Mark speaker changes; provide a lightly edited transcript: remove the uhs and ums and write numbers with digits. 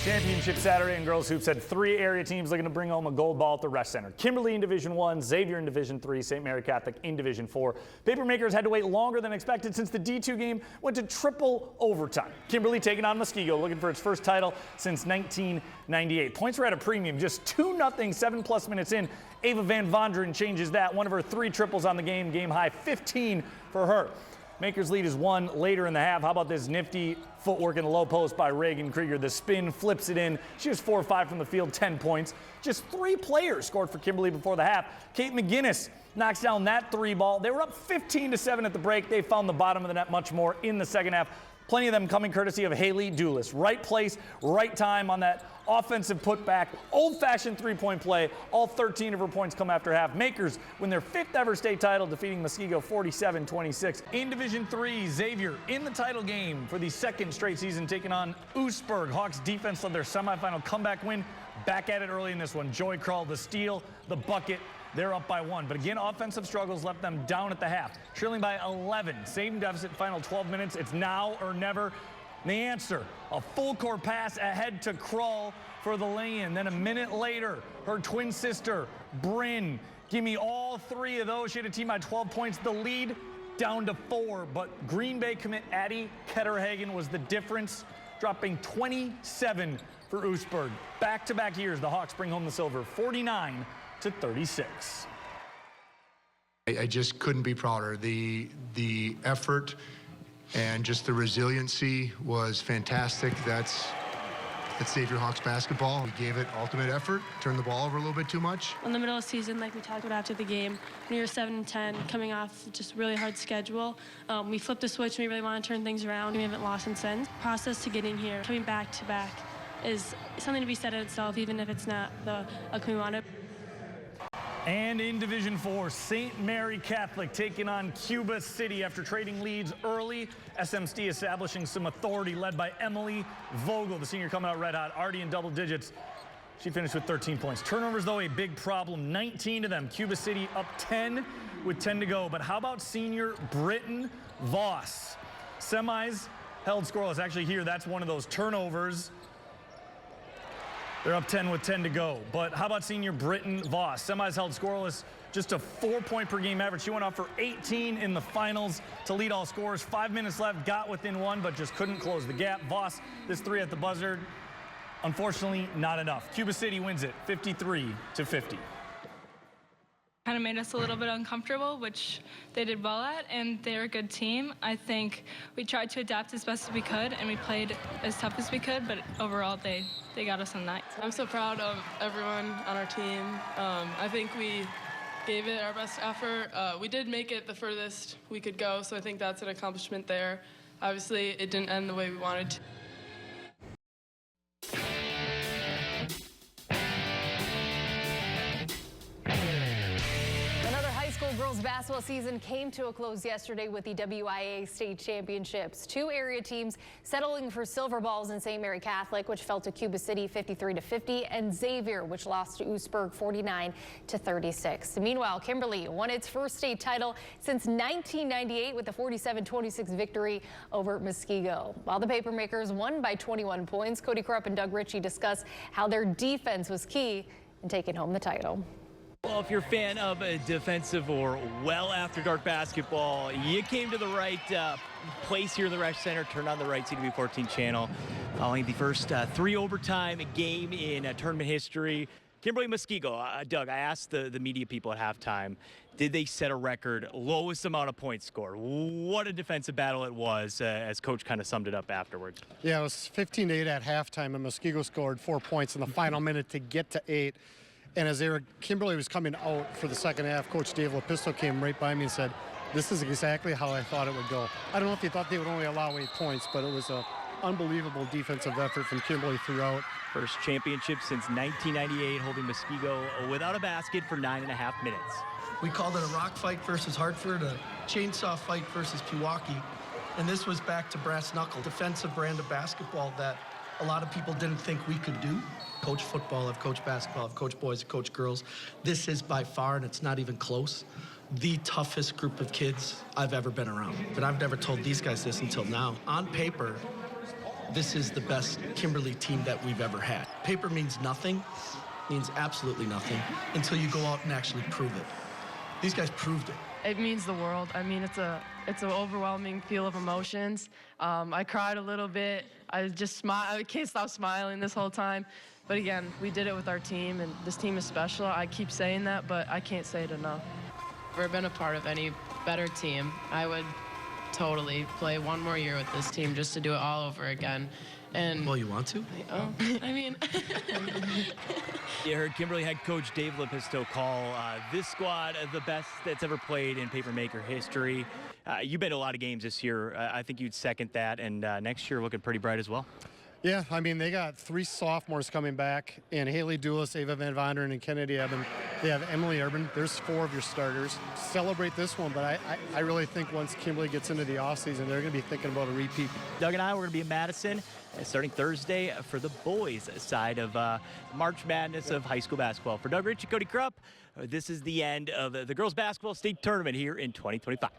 Speaker 1: Championship Saturday in girls hoops had 3 area teams looking to bring home a gold ball at the Resch Center. Kimberly in Division 1, Xavier in Division 3, St. Mary Catholic in Division 4. Papermakers had to wait longer than expected since the D2 game went to triple overtime. Kimberly taking on Muskego, looking for its first title since 1998. Points were at a premium, just 2-0, 7+ minutes in. Ava Van Vonderen changes that. One of her 3 triples on the game high 15 for her. Makers lead is 1 later in the half. How about this nifty footwork in the low post by Reagan Krieger? The spin flips it in. She was 4 or 5 from the field, 10 points. Just 3 players scored for Kimberly before the half. Kate McGinnis knocks down that 3 ball. They were up 15-7 at the break. They found the bottom of the net much more in the second half. Plenty of them coming courtesy of Haley Dulis. Right place, right time on that offensive putback, old-fashioned 3-point play. All 13 of her points come after half. Makers win their 5th ever state title, defeating Muskego 47-26. In Division 3, Xavier in the title game for the 2nd straight season, taking on Oostburg. Hawks defense led their semifinal comeback win. Back at it early in this one. Joy Krull, the steal, the bucket. They're up by 1, but again, offensive struggles left them down at the half, trailing by 11. Same deficit, final 12 minutes. It's now or never. And the answer, a full court pass ahead to Krull for the lay-in. Then a minute later, her twin sister, Bryn. Give me all 3 of those. She had a team by 12 points. The lead down to 4, but Green Bay commit Addie Ketterhagen was the difference, dropping 27 for Oostburg. Back-to-back years, the Hawks bring home the silver, 49-36.
Speaker 2: I just couldn't be prouder. The effort and just the resiliency was fantastic. That's Xavier Hawks basketball. We gave it ultimate effort, turned the ball over a little bit too much.
Speaker 3: In the middle of the season, like we talked about after the game, when we were 7-10, coming off just a really hard schedule, we flipped the switch and we really want to turn things around. We haven't lost since then. Process to getting here, coming back to back, is something to be said in itself, even if it's not the outcome we wanted.
Speaker 1: And in Division 4, St. Mary Catholic taking on Cuba City after trading leads early. SMC establishing some authority, led by Emily Vogel, the senior coming out red hot, already in double digits. She finished with 13 points. Turnovers, though, a big problem, 19 of them. Cuba City up 10 with 10 to go. But how about senior Britton Voss? Semis held scoreless. Actually here, that's one of those turnovers. They're up 10 with 10 to go. But how about senior Britton Voss? Semis held scoreless, just a 4-point per game average. She went off for 18 in the finals to lead all scorers. 5 minutes left, got within 1, but just couldn't close the gap. Voss, this 3 at the buzzer, unfortunately not enough. Cuba City wins it 53-50.
Speaker 4: Kind of made us a little bit uncomfortable, which they did well at, and they're a good team. I think we tried to adapt as best as we could, and we played as tough as we could, but overall they got us on night.
Speaker 5: I'm so proud of everyone on our team. I think we gave it our best effort. We did make it the furthest we could go, so I think that's an accomplishment there. Obviously, it didn't end the way we wanted to.
Speaker 6: Girls basketball season came to a close yesterday with the WIAA state championships. 2 area teams settling for silver balls in St. Mary Catholic, which fell to Cuba City 53-50, and Xavier, which lost to Oostburg 49-36. Meanwhile, Kimberly won its first state title since 1998 with a 47-26 victory over Muskego. While the Papermakers won by 21 points, Cody Krupp and Doug Ritchie discuss how their defense was key in taking home the title.
Speaker 7: Well, if you're a fan of defensive or well after dark basketball, you came to the right place here in the Resch Center. Turned on the right CW 14 channel. Following the first 3 overtime game in tournament history. Kimberly Muskego, Doug, I asked the media people at halftime, did they set a record lowest amount of points scored? What a defensive battle it was, as Coach kind of summed it up afterwards.
Speaker 8: Yeah, it was 15-8 at halftime, and Muskego scored 4 points in the final minute to get to 8. And as Kimberly was coming out for the second half, Coach Dave Lapisto came right by me and said, this is exactly how I thought it would go. I don't know if he thought they would only allow 8 points, but it was an unbelievable defensive effort from Kimberly throughout.
Speaker 7: First championship since 1998, holding Muskego without a basket for 9.5 minutes.
Speaker 9: We called it a rock fight versus Hartford, a chainsaw fight versus Pewaukee. And this was back to brass knuckle, defensive brand of basketball that a lot of people didn't think we could do. Coach football, I've coached basketball, I've coached boys, I've coached girls. This is by far, and it's not even close, the toughest group of kids I've ever been around. But I've never told these guys this until now. On paper, this is the best Kimberly team that we've ever had. Paper means nothing, means absolutely nothing, until you go out and actually prove it. These guys proved it.
Speaker 5: It means the world. I mean, it's an overwhelming feel of emotions. I cried a little bit. I just smile. I can't stop smiling this whole time. But again, we did it with our team, and this team is special. I keep saying that, but I can't say it enough.
Speaker 10: If I've ever been a part of any better team, I would totally play one more year with this team just to do it all over again. And
Speaker 9: Well, you want to?
Speaker 10: I mean,
Speaker 7: You heard Kimberly head coach Dave Lepisto call this squad the best that's ever played in Papermaker history. You've been to a lot of games this year. I think you'd second that, and next year looking pretty bright as well.
Speaker 8: Yeah, I mean, they got 3 sophomores coming back, and Haley Dulis, Ava Van Vonderen, and Kennedy Eben. They have Emily Urban. There's 4 of your starters. Celebrate this one, but I really think once Kimberly gets into the offseason, they're going to be thinking about a repeat.
Speaker 7: Doug and I, we're going to be in Madison starting Thursday for the boys' side of March Madness of high school basketball. For Doug Rich and Cody Krupp, this is the end of the girls' basketball state tournament here in 2025.